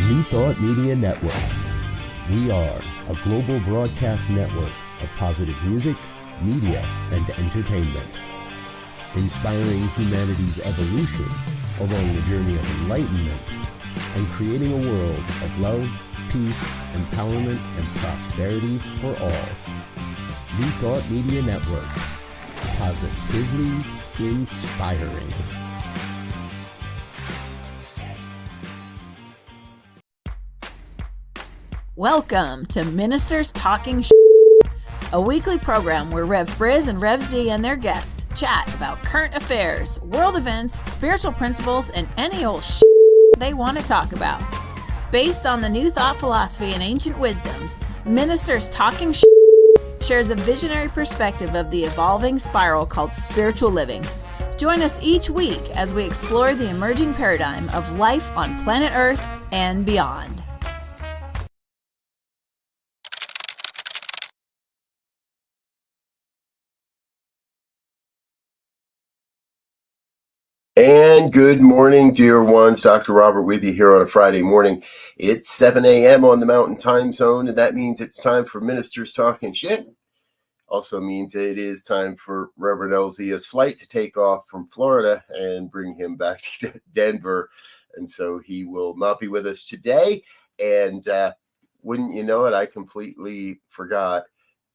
New Thought Media Network. We are a global broadcast network of positive music, media, and entertainment, inspiring humanity's evolution along the journey of enlightenment and creating a world of love, peace, empowerment, and prosperity for all. New Thought Media Network. Positively inspiring. Welcome to Ministers Talking a weekly program where Rev Briz and Rev Z and their guests chat about current affairs, world events, spiritual principles, and any old they want to talk about. Based on the New Thought philosophy and ancient wisdoms, Ministers Talking shares a visionary perspective of the evolving spiral called spiritual living. Join us each week as we explore the emerging paradigm of life on planet Earth and beyond. And good morning, dear ones. Dr. Robert with you here on a Friday morning. It's 7 a.m. on the Mountain Time Zone, and that means it's time for Ministers Talking Shit. Also means it is time for Reverend Elzia's flight to take off from Florida and bring him back to Denver. And so he will not be with us today. And wouldn't you know it, I completely forgot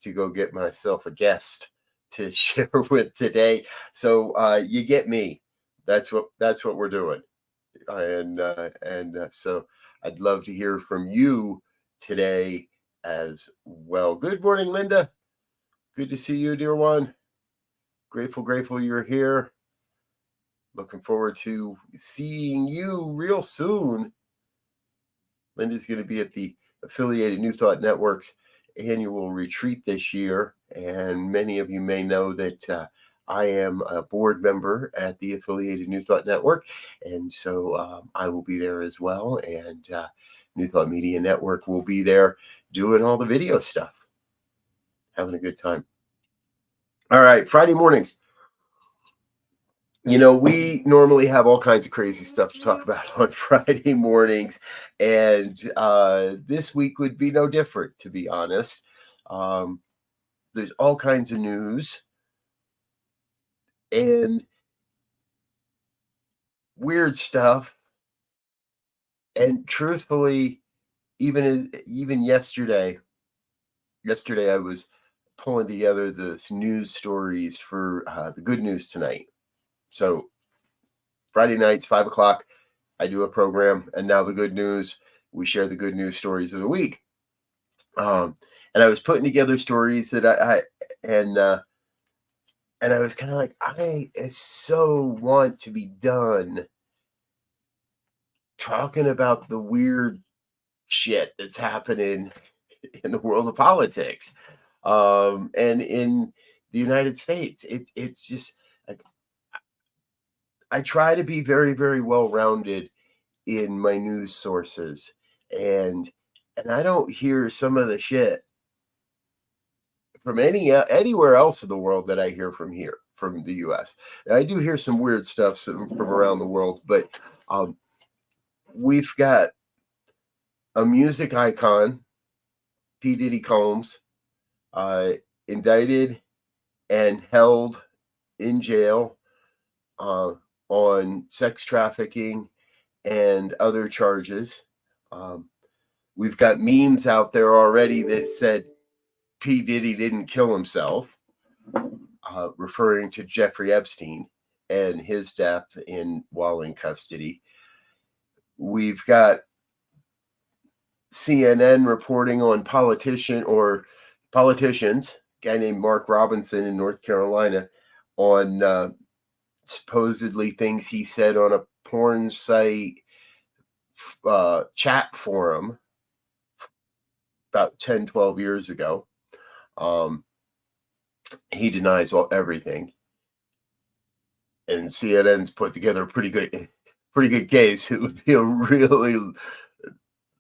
to go get myself a guest to share with today. So you get me. That's what we're doing, and so I'd love to hear from you today as well. Good morning, Linda. Good to see you, dear one. Grateful you're here. Looking forward to seeing you real soon. Linda's going to be at the affiliated New Thought Network's annual retreat this year, and many of you may know that I am a board member at the affiliated New Thought Network, and so I will be there as well, and New Thought Media Network will be there doing all the video stuff. Having a good time. All right, Friday mornings. You know, we normally have all kinds of crazy stuff to talk about on Friday mornings, and this week would be no different, to be honest. There's all kinds of news and weird stuff, and truthfully, even yesterday I was pulling together the news stories for the Good News Tonight. So Friday nights, 5:00, I do a program, and now the Good News, we share the good news stories of the week. And I was putting together stories that and I was kind of like, I so want to be done talking about the weird shit that's happening in the world of politics, and in the United States. It's just like, I try to be very, very well-rounded in my news sources, and I don't hear some of the shit from anywhere else in the world that I hear from here, from the U.S. And I do hear some weird stuff from around the world, but we've got a music icon, P. Diddy Combs, indicted and held in jail on sex trafficking and other charges. We've got memes out there already that said P. Diddy didn't kill himself, referring to Jeffrey Epstein and his death while in custody. We've got CNN reporting on politicians, a guy named Mark Robinson in North Carolina, on supposedly things he said on a porn site chat forum about 10, 12 years ago. He denies everything, and CNN's put together a pretty good case. It would be a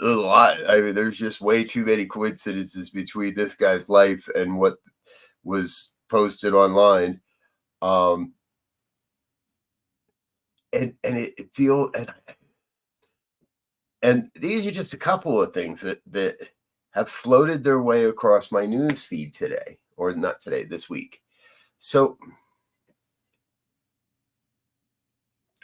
lot. I mean, there's just way too many coincidences between this guy's life and what was posted online. And it feels, And these are just a couple of things that have floated their way across my news feed today, or not today, this week. So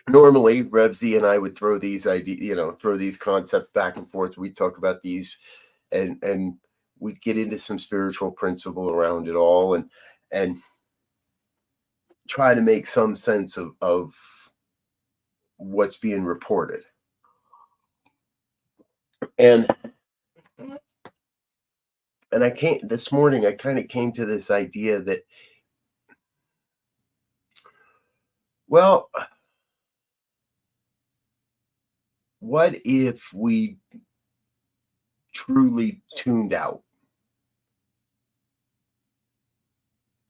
normally Revsy and I would throw these ideas, throw these concepts back and forth. We'd talk about these and we'd get into some spiritual principle around it all and try to make some sense of what's being reported. And this morning I kind of came to this idea that, well, what if we truly tuned out?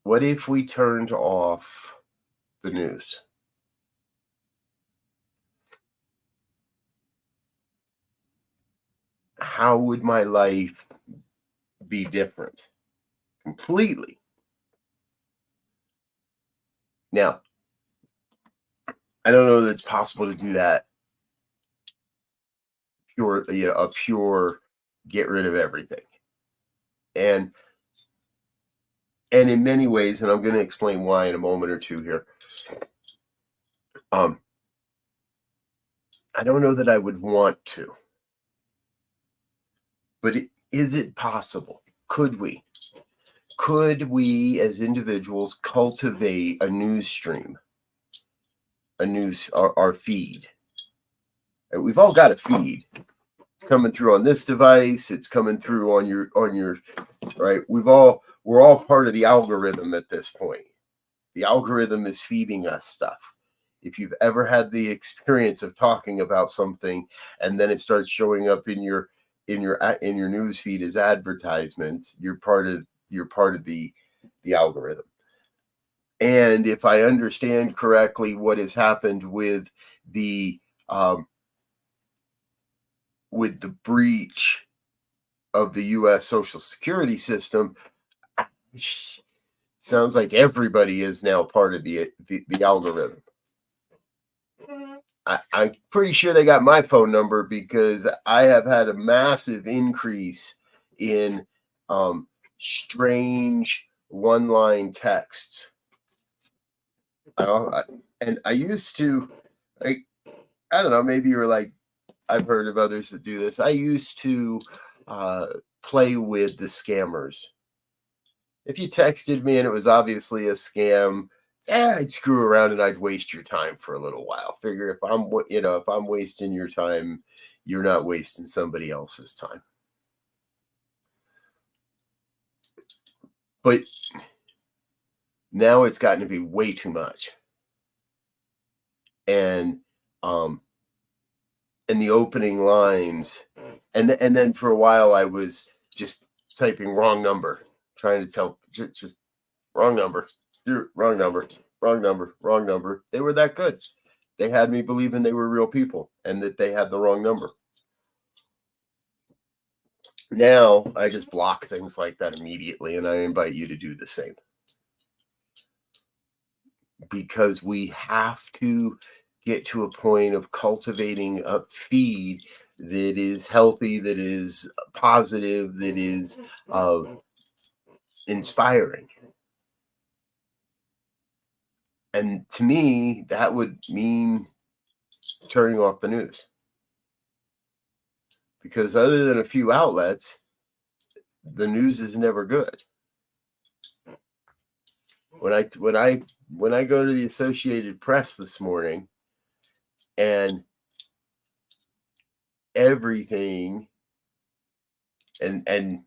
What if we turned off the news? How would my life be different? Completely. Now, I don't know that it's possible to do that a pure get rid of everything. And in many ways, and I'm going to explain why in a moment or two here, I don't know that I would want to. But is it possible? Could we as individuals cultivate a news stream, our feed? And we've all got a feed. It's coming through on this device. It's coming through on your right. We're all part of the algorithm at this point. The algorithm is feeding us stuff. If you've ever had the experience of talking about something and then it starts showing up in your news feed as advertisements, you're part of the algorithm. And if I understand correctly, what has happened with the breach of the U.S. Social Security system, sounds like everybody is now part of the algorithm. I'm pretty sure they got my phone number because I have had a massive increase in strange one-line texts. And I used to, I don't know, maybe you're like, I've heard of others that do this. I used to play with the scammers. If you texted me and it was obviously a scam, I'd screw around and I'd waste your time for a little while. Figure if I'm wasting your time, you're not wasting somebody else's time. But now it's gotten to be way too much. And the opening lines, and then for a while I was just typing wrong number, trying to tell just wrong number. Wrong number. They were that good. They had me believing they were real people and that they had the wrong number. Now I just block things like that immediately, and I invite you to do the same. Because we have to get to a point of cultivating a feed that is healthy, that is positive, that is inspiring. And to me, that would mean turning off the news. Because other than a few outlets, the news is never good. When I go to the Associated Press this morning, and everything, and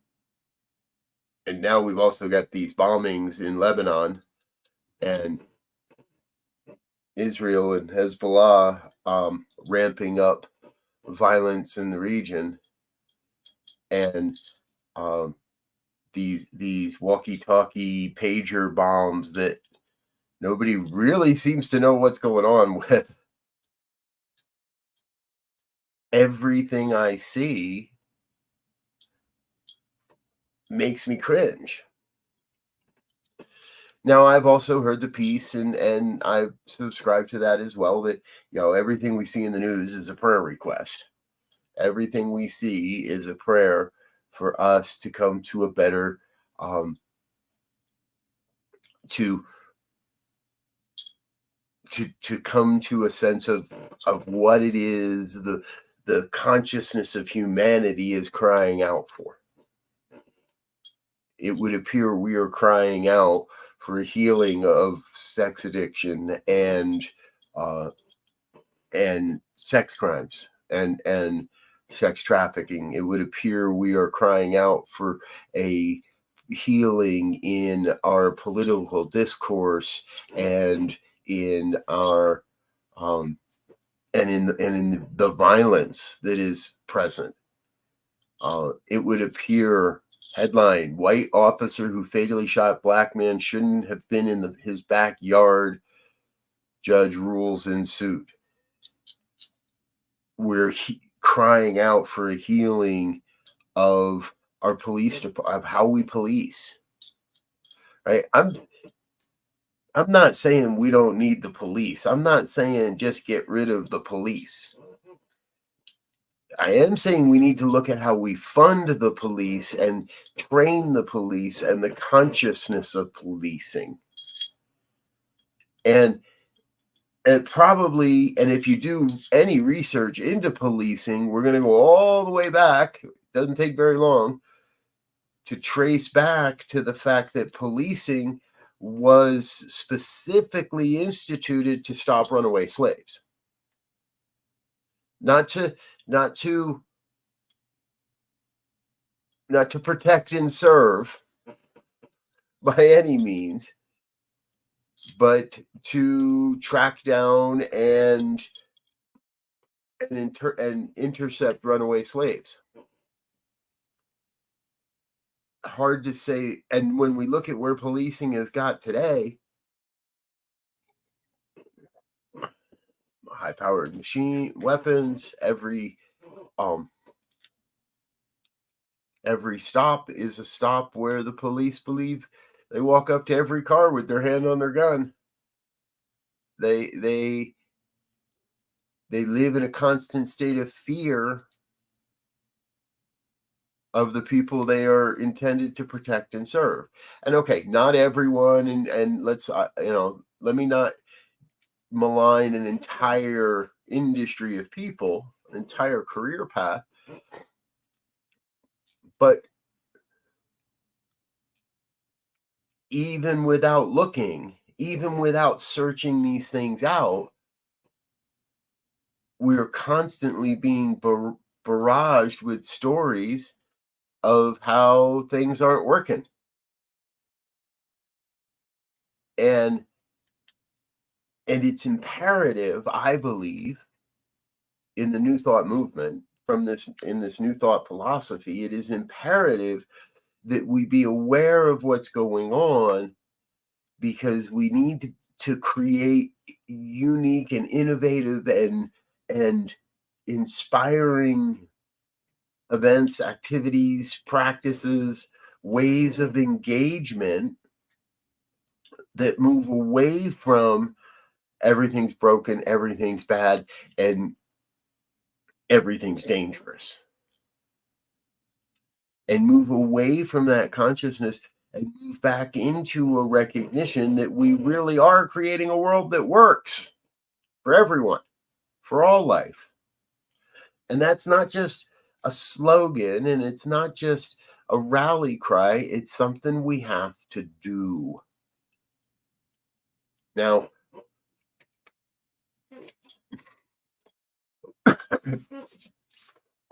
now we've also got these bombings in Lebanon and Israel and Hezbollah ramping up violence in the region, and these walkie-talkie pager bombs that nobody really seems to know what's going on with. Everything I see makes me cringe. Now, I've also heard the piece, and I've subscribed to that as well, that everything we see in the news is a prayer request. Everything we see is a prayer for us to come to a better, to come to a sense of what it is the consciousness of humanity is crying out for. It would appear we are crying out for a healing of sex addiction and sex crimes and sex trafficking. It would appear we are crying out for a healing in our political discourse and in our and in the violence that is present. It would appear, headline: white officer who fatally shot black man shouldn't have been in his backyard. Judge rules in suit. We're crying out for a healing of our police, of how we police. Right? I'm not saying we don't need the police. I'm not saying just get rid of the police. I am saying we need to look at how we fund the police and train the police and the consciousness of policing. And if you do any research into policing, we're going to go all the way back. It doesn't take very long to trace back to the fact that policing was specifically instituted to stop runaway slaves. Not to protect and serve by any means, but to track down and intercept runaway slaves. Hard to say. And when we look at where policing has got today, high-powered weapons, every stop is a stop where the police believe they walk up to every car with their hand on their gun. They live in a constant state of fear of the people they are intended to protect and serve. And okay, not everyone, and let's let me not malign an entire industry of people, an entire career path, but even without looking, even without searching these things out, we're constantly being barraged with stories of how things aren't working. And it's imperative, I believe, in the New Thought movement, in this New Thought philosophy, it is imperative that we be aware of what's going on, because we need to create unique and innovative and inspiring events, activities, practices, ways of engagement that move away from everything's broken, everything's bad, and everything's dangerous. And move away from that consciousness and move back into a recognition that we really are creating a world that works for everyone, for all life. And that's not just a slogan, and it's not just a rally cry. It's something we have to do. Now,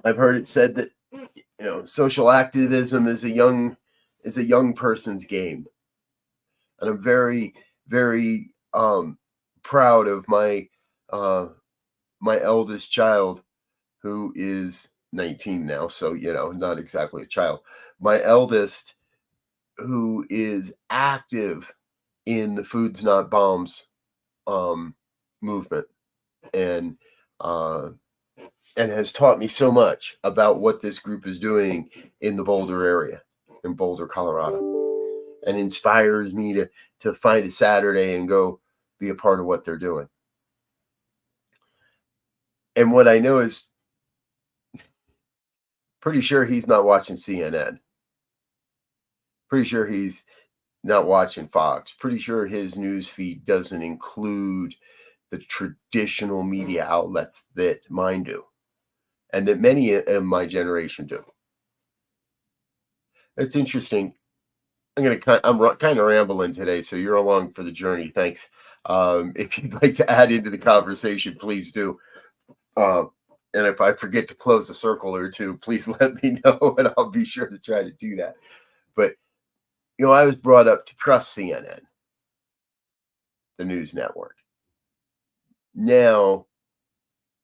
I've heard it said that social activism is a young person's game, and I'm very, very proud of my eldest child, who is 19 now, so not exactly a child. My eldest, who is active in the Foods Not Bombs movement, and has taught me so much about what this group is doing in the Boulder area, in Boulder, Colorado, and inspires me to find a Saturday and go be a part of what they're doing. And what I know is Pretty sure he's not watching CNN. Pretty sure he's not watching Fox. Pretty sure his news feed doesn't include the traditional media outlets that mine do, and that many of my generation do. It's interesting. I'm kind of rambling today, so you're along for the journey. Thanks. If you'd like to add into the conversation, please do. And if I forget to close a circle or two, please let me know, and I'll be sure to try to do that. But, I was brought up to trust CNN, the news network. Now,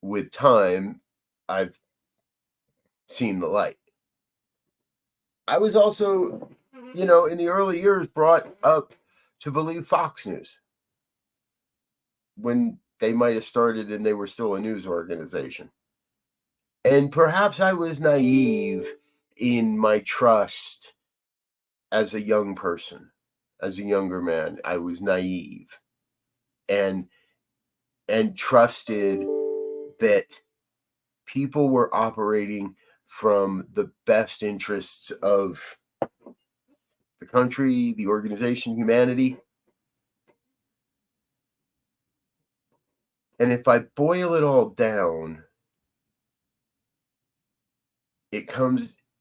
with time, I've seen the light. I was also, in the early years, brought up to believe Fox News when they might have started and they were still a news organization. And perhaps I was naive in my trust as a young person, as a younger man. I was naive and trusted that people were operating from the best interests of the country, the organization, humanity. And if I boil it all down,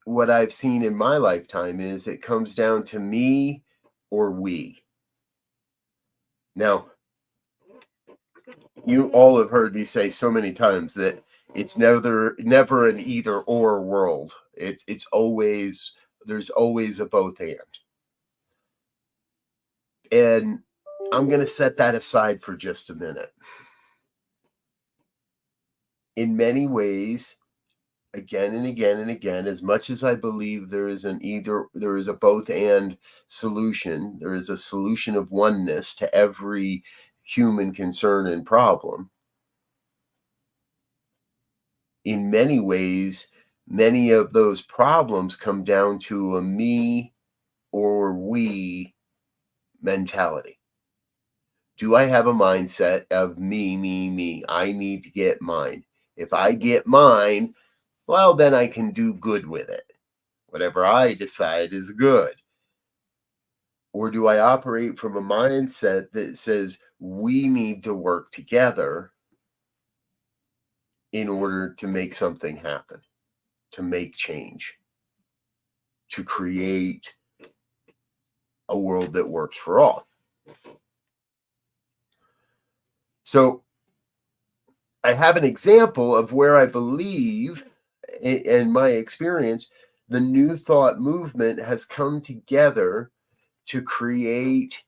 what I've seen in my lifetime is it comes down to me or we. Now, you all have heard me say so many times that it's never an either or world. There's always a both and. And I'm going to set that aside for just a minute. In many ways, again and again and again, as much as I believe there is a both and solution, there is a solution of oneness to every human concern and problem. In many ways, many of those problems come down to a me or we mentality. Do I have a mindset of me? I need to get mine. If I get mine, well, then I can do good with it. Whatever I decide is good. Or do I operate from a mindset that says we need to work together in order to make something happen, to make change, to create a world that works for all? So I have an example of where I believe, in my experience, the New Thought movement has come together to create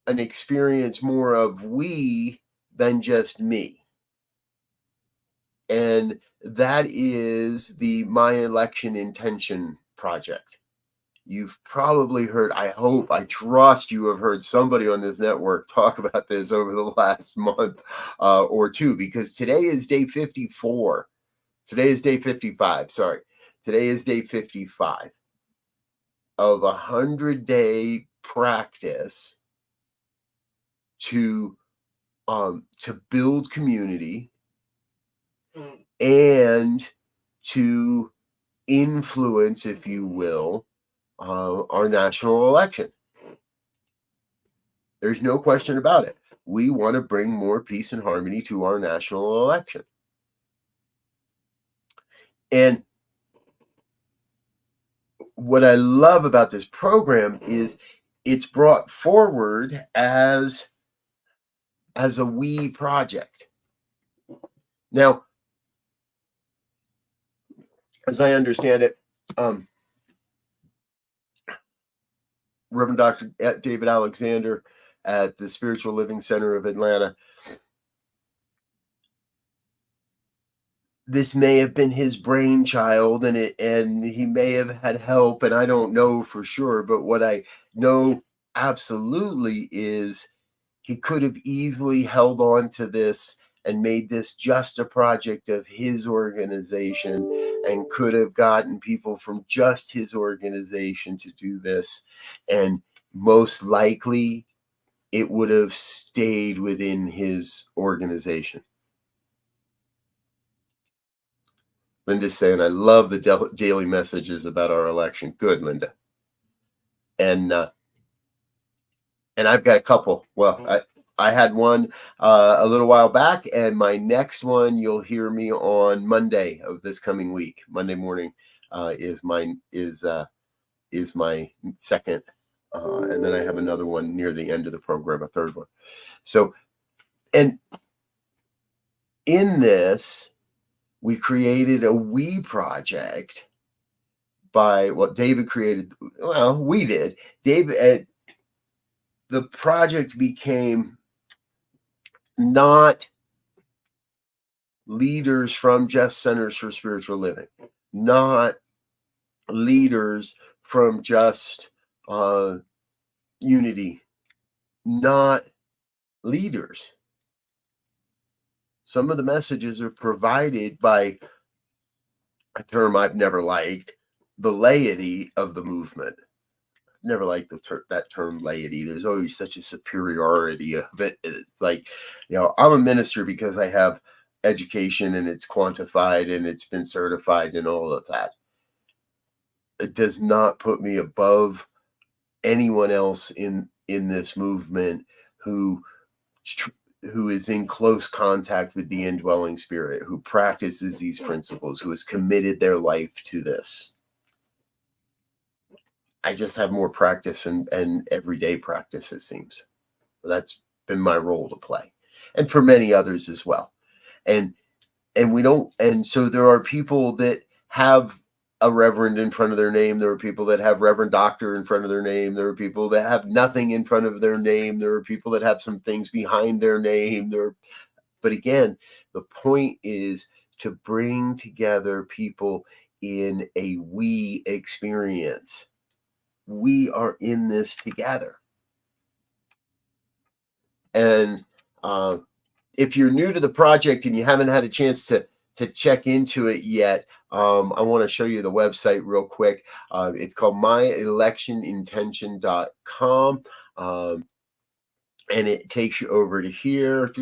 an experience more of we than just me. And that is the My Election Intention Project. You've probably heard, I trust you have heard somebody on this network talk about this over the last month or two, because today is day 54. Today is day 55. Sorry. Today is day 55 of 100-day practice to build community and to influence, if you will, our national election. There's no question about it. We want to bring more peace and harmony to our national election. And what I love about this program is it's brought forward as a we project. Now, as I understand it, Reverend Dr. David Alexander at the Spiritual Living Center of Atlanta, this may have been his brainchild, and he may have had help, and I don't know for sure, but what I know absolutely is he could have easily held on to this and made this just a project of his organization, and could have gotten people from just his organization to do this. And most likely it would have stayed within his organization. Linda's saying, I love the daily messages about our election. Good, Linda. And I've got a couple. Well, I had one a little while back, and my next one you'll hear me on Monday of this coming week. Monday morning is my second, and then I have another one near the end of the program, a third one. So, and in this, we created a we project by what David created. Well, we did. David. The project became not leaders from just Centers for Spiritual Living, not leaders from just Unity, not leaders. Some of the messages are provided by a term I've never liked, the laity of the movement. Never liked that term laity. There's always such a superiority of it. It's like, I'm a minister because I have education and it's quantified and it's been certified and all of that. It does not put me above anyone else in this movement who is in close contact with the indwelling spirit, who practices these principles, who has committed their life to this. I just have more practice and everyday practice, it seems. That's been my role to play. And for many others as well. And so there are people that have a reverend in front of their name. There are people that have Reverend Doctor in front of their name. There are people that have nothing in front of their name. There are people that have some things behind their name. But again, the point is to bring together people in a we experience. We are in this together. And if you're new to the project and you haven't had a chance to check into it yet, I want to show you the website real quick. It's called myelectionintention.com. And it takes you over to here.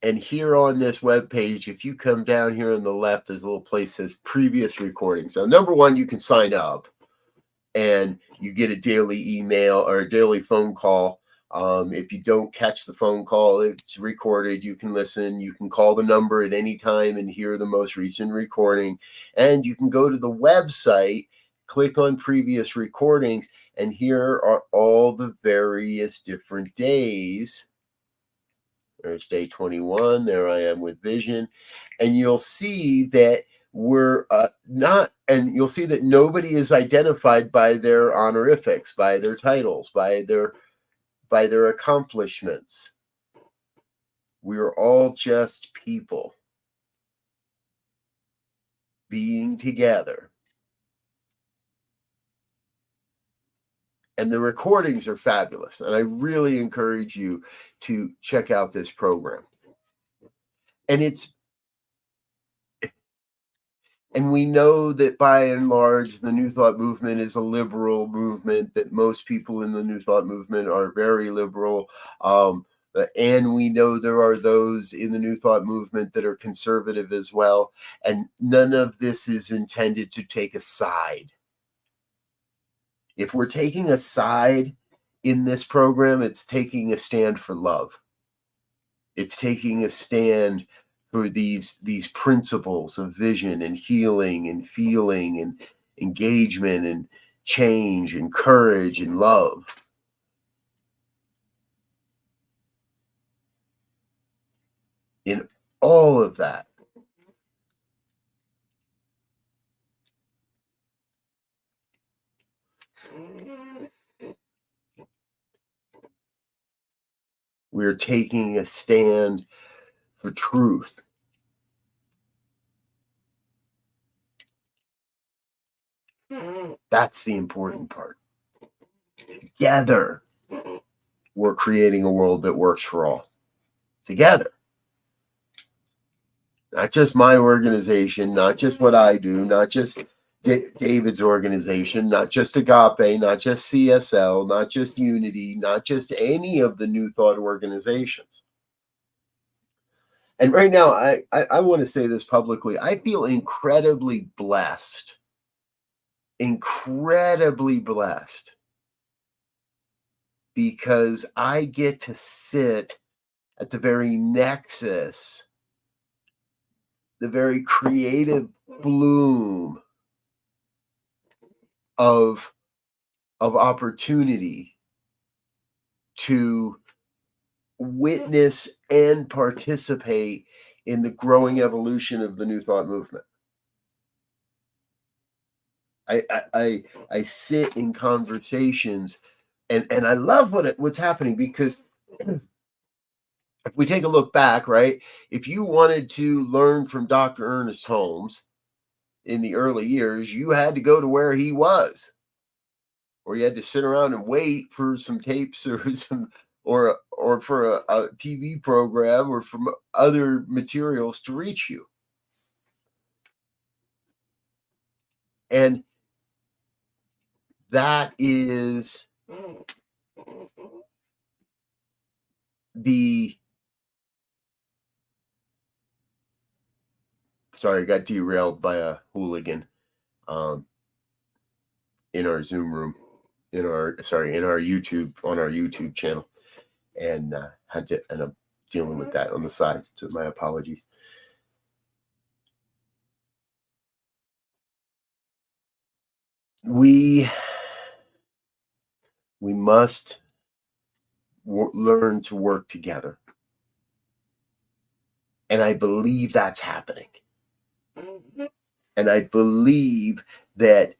And here on this webpage, if you come down here on the left, there's a little place that says previous recordings. So number one, you can sign up and you get a daily email or a daily phone call. If you don't catch the phone call, it's recorded. You can listen. You can call the number at any time and hear the most recent recording. And you can go to the website, click on previous recordings, and here are all the various different days. There's day 21. There I am with vision. And you'll see that we're and you'll see that nobody is identified by their honorifics, by their titles, by their accomplishments. We're all just people being together. And the recordings are fabulous. And I really encourage you to check out this program. And we know that by and large, the New Thought movement is a liberal movement, that most people in the New Thought movement are very liberal. And we know there are those in the New Thought movement that are conservative as well. And none of this is intended to take a side. If we're taking a side in this program, it's taking a stand for love. It's taking a stand for these principles of vision and healing and feeling and engagement and change and courage and love. In all of that, we're taking a stand for truth. That's the important part. Together, we're creating a world that works for all. Together. Not just my organization, not just what I do, not just David's organization, not just Agape, not just CSL, not just Unity, not just any of the New Thought organizations. And right now, I want to say this publicly. I feel incredibly blessed, because I get to sit at the very nexus, the very creative bloom of opportunity to witness and participate in the growing evolution of the New Thought movement. I sit in conversations, and I love what's happening, because if we take a look back, right, if you wanted to learn from Dr. Ernest Holmes in the early years, you had to go to where he was, or you had to sit around and wait for some tapes or some or for a TV program or from other materials to reach you. And that is sorry, I got derailed by a hooligan in our Zoom room, in our YouTube, on our YouTube channel, and I'm dealing with that on the side, so my apologies. We must learn to work together, and I believe that's happening. And I believe that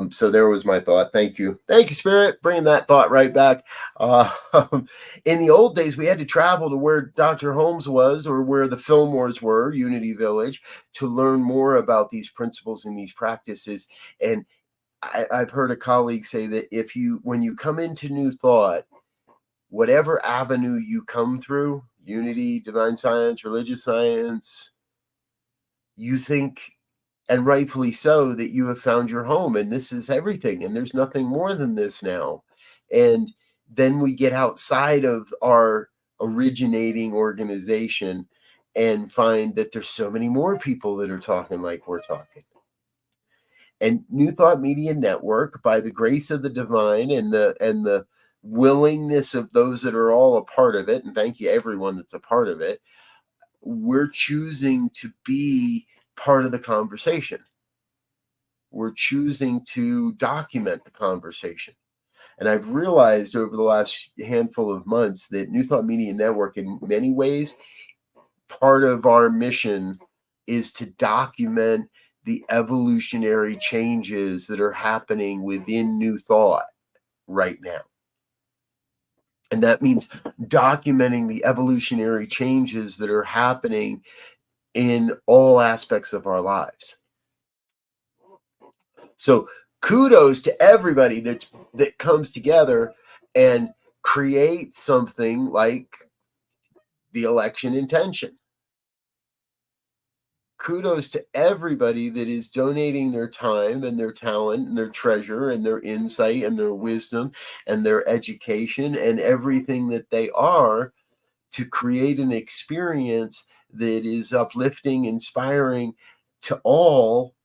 so there was my thought. Thank you, Spirit, bringing that thought right back. In the old days, we had to travel to where Dr. Holmes was, or where the Fillmores were, Unity Village, to learn more about these principles and these practices. And I've heard a colleague say that when you come into New Thought, whatever avenue you come through, Unity, divine science, religious science, you think, and rightfully so, that you have found your home and this is everything and there's nothing more than this now. And then we get outside of our originating organization and find that there's so many more people that are talking like we're talking. And New Thought Media Network, by the grace of the divine and the willingness of those that are all a part of it, and thank you everyone that's a part of it, we're choosing to be part of the conversation. We're choosing to document the conversation. And I've realized over the last handful of months that New Thought Media Network, in many ways, part of our mission is to document the evolutionary changes that are happening within New Thought right now. And that means documenting the evolutionary changes that are happening in all aspects of our lives. So kudos to everybody that comes together and creates something like the election intention. Kudos to everybody that is donating their time and their talent and their treasure and their insight and their wisdom and their education and everything that they are to create an experience that is uplifting, inspiring to all,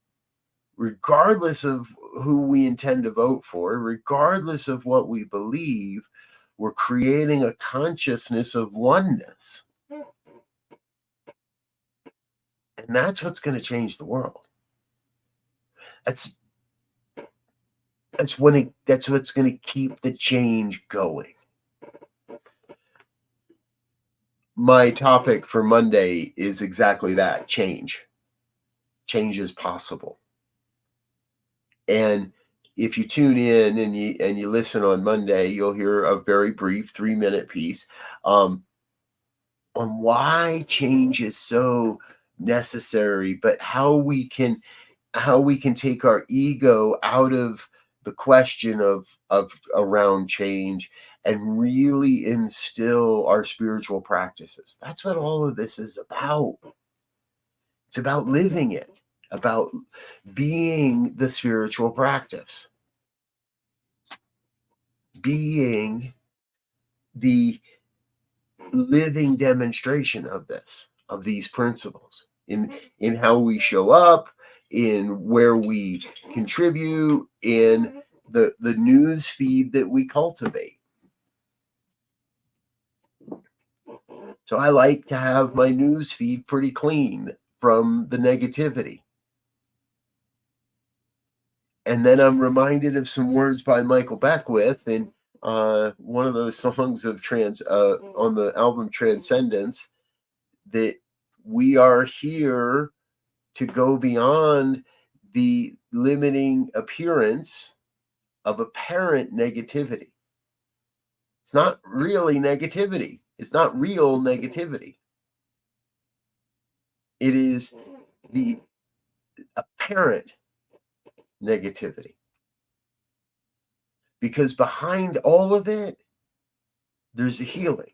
regardless of who we intend to vote for, regardless of what we believe. We're creating a consciousness of oneness. And that's what's going to change the world. That's what's going to keep the change going. My topic for Monday is exactly that: change. Change is possible. And if you tune in and you listen on Monday, you'll hear a very brief 3-minute piece on why change is so necessary, but how we can take our ego out of the question of around change and really instill our spiritual practices. That's what all of this is about. It's about living it, about being the spiritual practice, being the living demonstration of this. of these principles in how we show up, in where we contribute, in the news feed that we cultivate. So I like to have my news feed pretty clean from the negativity. And then I'm reminded of some words by Michael Beckwith in one of those songs of on the album Transcendence, that we are here to go beyond the limiting appearance of apparent negativity. It's not really negativity. It's not real negativity. It is the apparent negativity. Because behind all of it, there's a healing.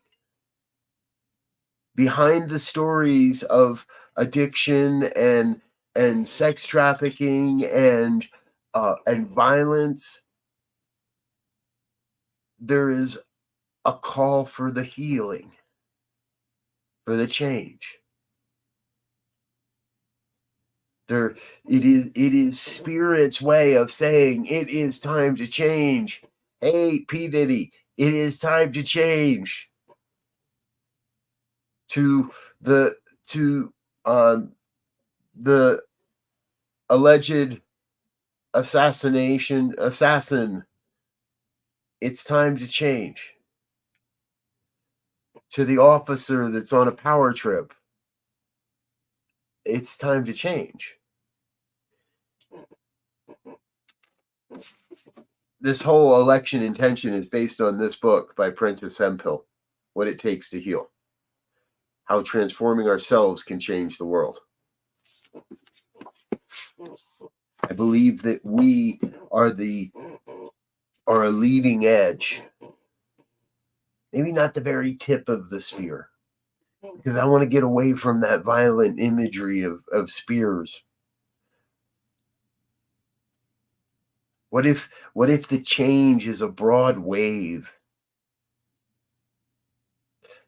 Behind the stories of addiction and sex trafficking and violence, there is a call for the healing, for the change. It is Spirit's way of saying it is time to change. Hey, P. Diddy, it is time to change. To the alleged assassin, it's time to change. To the officer that's on a power trip, it's time to change. This whole election intention is based on this book by Prentice Hemphill, What It Takes to Heal. How transforming ourselves can change the world. I believe that we are a leading edge. Maybe not the very tip of the spear, because I want to get away from that violent imagery of spears. What if the change is a broad wave?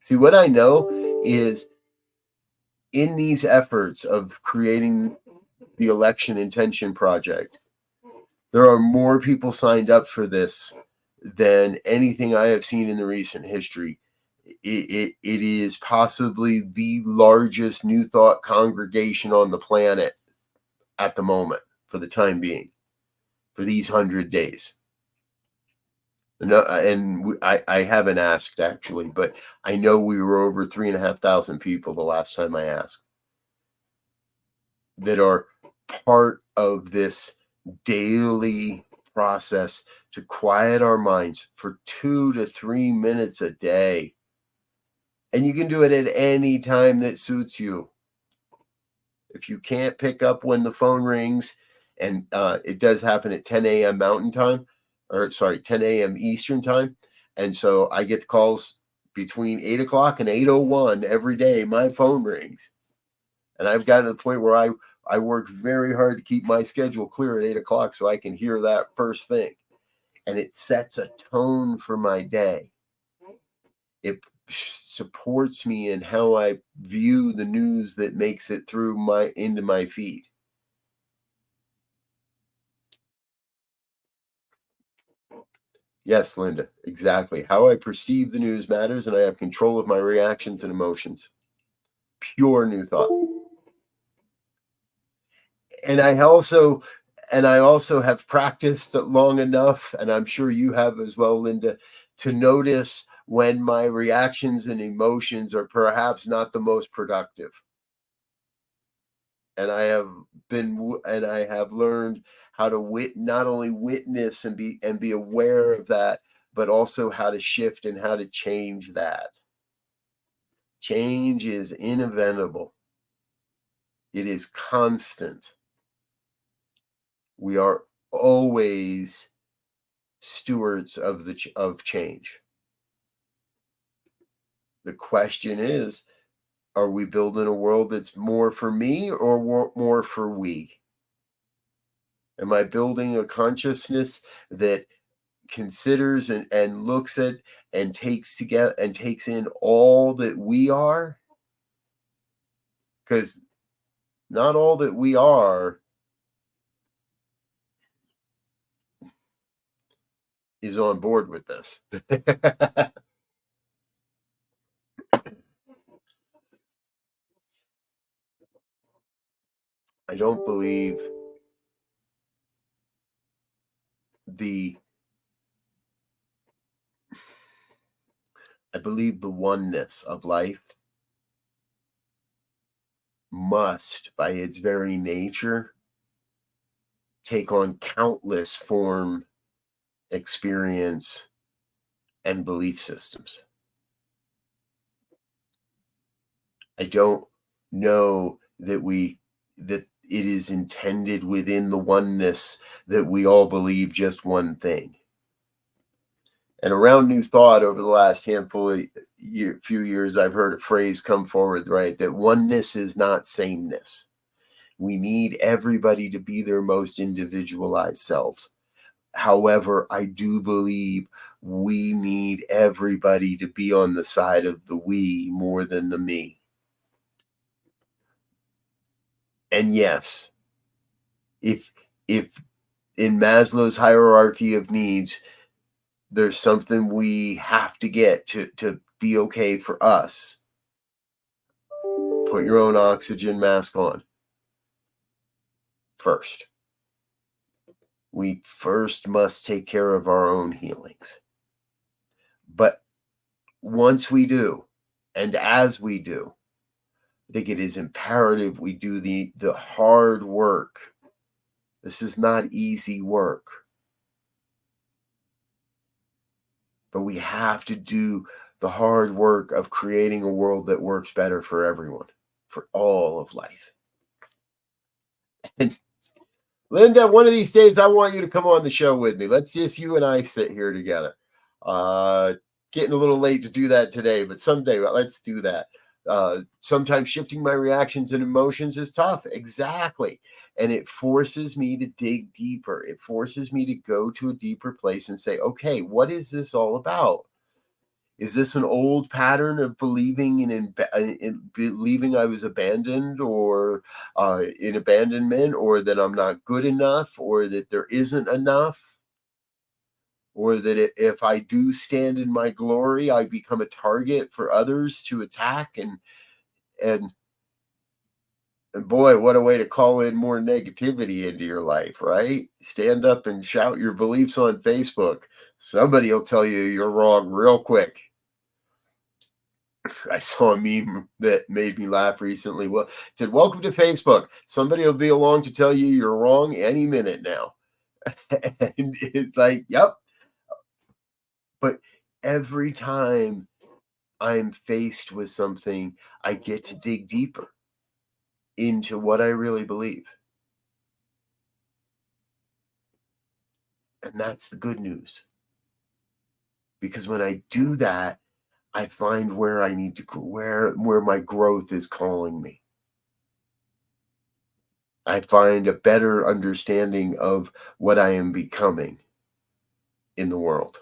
See, what I know is in these efforts of creating the Election Intention Project, there are more people signed up for this than anything I have seen in the recent history. It is possibly the largest New Thought congregation on the planet at the moment, for the time being, for these 100 days. No, and I haven't asked actually, but I know we were over 3,500 people the last time I asked that are part of this daily process to quiet our minds for 2 to 3 minutes a day. And you can do it at any time that suits you. If you can't pick up when the phone rings, and it does happen at 10 a.m. Mountain Time, 10 a.m. Eastern Time. And so I get calls between 8 o'clock and 8:01 every day. My phone rings. And I've gotten to the point where I work very hard to keep my schedule clear at 8 o'clock so I can hear that first thing. And it sets a tone for my day. It supports me in how I view the news that makes it through into my feed. Yes, Linda, exactly. How I perceive the news matters, and I have control of my reactions and emotions. Pure New Thought. And I also have practiced long enough, and I'm sure you have as well, Linda, to notice when my reactions and emotions are perhaps not the most productive. And I have learned how to not only witness and be aware of that, but also how to shift and how to change that. Change is inevitable. It is constant. We are always stewards of change. The question is, are we building a world that's more for me or more for we? Am I building a consciousness that considers and looks at and takes in all that we are? because not all that we are is on board with this. I don't believe I believe the oneness of life must, by its very nature, take on countless form, experience, and belief systems. I don't know that it is intended within the oneness that we all believe just one thing. And around New Thought over the last handful of few years, I've heard a phrase come forward, right? That oneness is not sameness. We need everybody to be their most individualized selves. However, I do believe we need everybody to be on the side of the we more than the me. And yes, if in Maslow's hierarchy of needs, there's something we have to get to be okay for us. Put your own oxygen mask on first. We first must take care of our own healings. But once we do, and as we do, I think it is imperative we do the hard work. This is not easy work. But we have to do the hard work of creating a world that works better for everyone, for all of life. And Linda, one of these days, I want you to come on the show with me. Let's just you and I sit here together. Getting a little late to do that today, but someday let's do that. Sometimes shifting my reactions and emotions is tough. Exactly. And it forces me to dig deeper. It forces me to go to a deeper place and say, okay, what is this all about? Is this an old pattern of believing in believing I was abandoned or in abandonment, or that I'm not good enough, or that there isn't enough? Or that if I do stand in my glory, I become a target for others to attack. And boy, what a way to call in more negativity into your life, right? Stand up and shout your beliefs on Facebook. Somebody will tell you you're wrong real quick. I saw a meme that made me laugh recently. Well, it said, "Welcome to Facebook. Somebody will be along to tell you you're wrong any minute now." And it's like, yep. But every time I'm faced with something, I get to dig deeper into what I really believe. And that's the good news. Because when I do that, I find where I need to go, where my growth is calling me. I find a better understanding of what I am becoming in the world.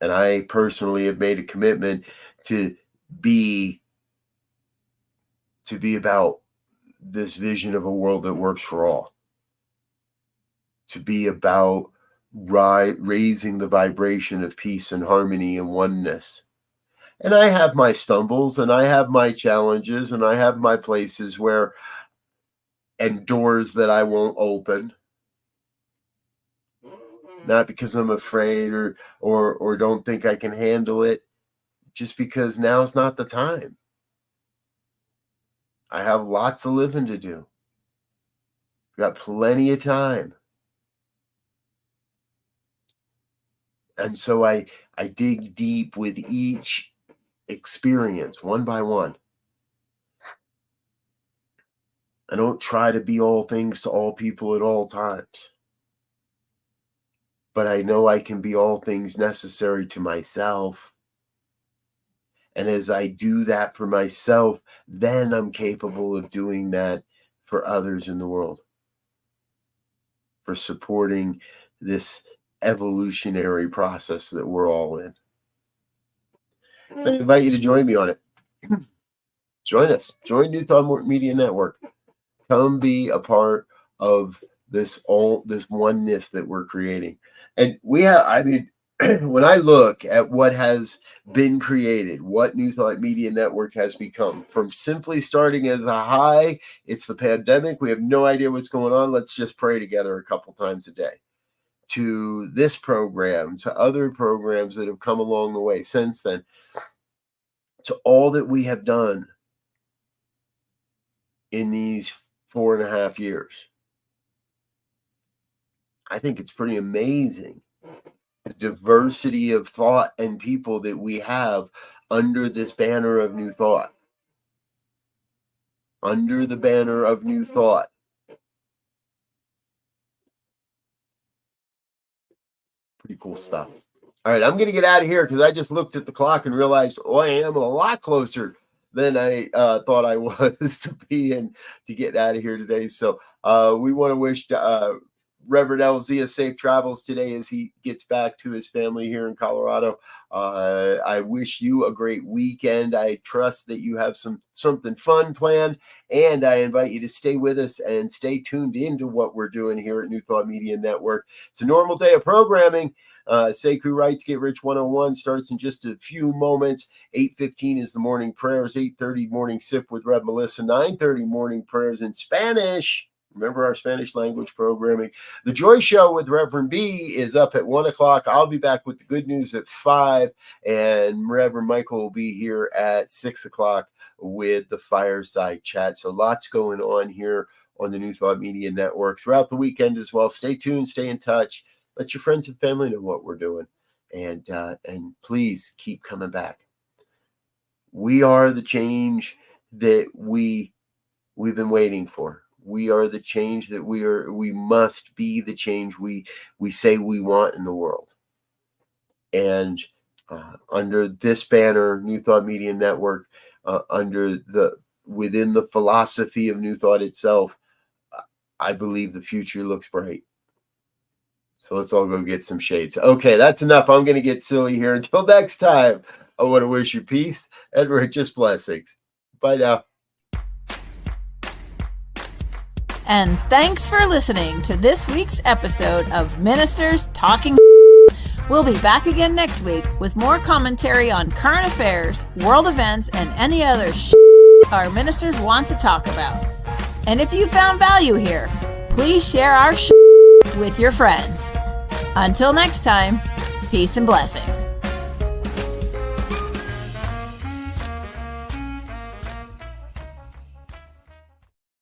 And I personally have made a commitment to be about this vision of a world that works for all. To be about raising the vibration of peace and harmony and oneness. And I have my stumbles and I have my challenges and I have my places where, and doors that I won't open. Not because I'm afraid or don't think I can handle it, just because now's not the time. I have lots of living to do. Got plenty of time. And so I dig deep with each experience, one by one. I don't try to be all things to all people at all times. But I know I can be all things necessary to myself. And as I do that for myself, then I'm capable of doing that for others in the world. For supporting this evolutionary process that we're all in. I invite you to join me on it. join us. Join New Thought Media Network. Come be a part of this oneness that we're creating. And we have, I mean, when I look at what has been created, what New Thought Media Network has become, from simply starting as a high, it's the pandemic, we have no idea what's going on, let's just pray together a couple times a day, to this program, to other programs that have come along the way since then, to all that we have done in these 4.5 years. I think it's pretty amazing the diversity of thought and people that we have under this banner of New Thought. Under the banner of New Thought. Pretty cool stuff. All right, I'm going to get out of here because I just looked at the clock and realized, I am a lot closer than I thought I was to be in to get out of here today. So we want to wish Reverend Elzia safe travels today as he gets back to his family here in Colorado. I wish you a great weekend. I trust that you have something fun planned, and I invite you to stay with us and stay tuned into what we're doing here at New Thought Media Network. It's a normal day of programming. Sekou writes Get Rich 101 starts in just a few moments. 8:15 is the morning prayers. 8:30 morning sip with Rev Melissa. 9:30 morning prayers in Spanish. Remember our Spanish language programming. The Joy Show with Reverend B is up at 1 o'clock. I'll be back with the good news at 5, and Reverend Michael will be here at 6 o'clock with the fireside chat. So lots going on here on the New Thought Media Network throughout the weekend as well. Stay tuned, stay in touch. Let your friends and family know what we're doing, and please keep coming back. We are the change that we've been waiting for. We are the change that we must be the change we say we want in the world. And under this banner, New Thought Media Network, within the philosophy of New Thought itself, I believe the future looks bright. So let's all go get some shades. Okay, that's enough. I'm going to get silly here. Until next time, I want to wish you peace and richest blessings. Bye now. And thanks for listening to this week's episode of Ministers Talking. We'll be back again next week with more commentary on current affairs, world events, and any other our ministers want to talk about. And if you found value here, please share our with your friends. Until next time, peace and blessings.